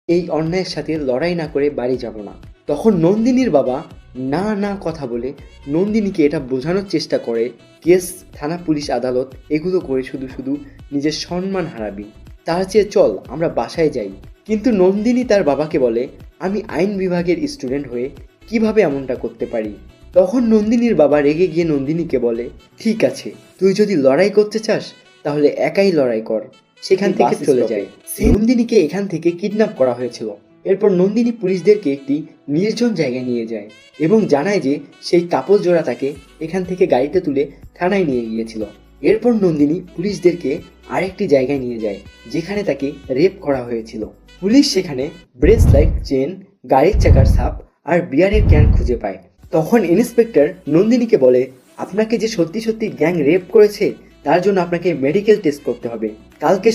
এই অন্যায়ের সাথে লড়াই না করে বাড়ি যাব না। তখন নন্দিনীর বাবা না না কথা বলে নন্দিনীকে এটা বোঝানোর চেষ্টা করে, কেস, থানা, পুলিশ, আদালত এগুলো করে শুধু শুধু নিজের সম্মান হারাবি, তার চেয়ে চল আমরা বাসায় যাই। কিন্তু নন্দিনী তার বাবাকে বলে, আমি আইন বিভাগের স্টুডেন্ট হয়ে কিভাবে এমনটা করতে পারি। তখন নন্দিনীর বাবা রেগে গিয়ে নন্দিনীকে বলে, ঠিক আছে, তুই যদি লড়াই করতে চাস তাহলে একাই লড়াই কর। সেখান থেকে চলে যায়। নন্দিনীকে এখান থেকে কিডন্যাপ করা হয়েছিল। এরপর নন্দিনী পুলিশদেরকে একটি নির্জন জায়গায় নিয়ে যায় এবং জানায় যে সেই কাপল জোড়া তাকে এখান থেকে গাড়িতে তুলে থানায় নিয়ে গিয়েছিল। এরপর নন্দিনী পুলিশদেরকে আরেকটি জায়গায় নিয়ে যায় যেখানে তাকে রেপ করা হয়েছিল। পুলিশ সেখানে ব্রেসলাইট, চেন, গাড়ির চাকার ছাপ আর বিয়ারের ক্যান খুঁজে পায়। তখন ইন্সপেক্টর নন্দিনীকে বলে, আপনাকে যে সত্যি সত্যি গ্যাং রেপ করেছে তার জন্য আপনাকে মেডিকেল টেস্ট করতে হবে। কালকে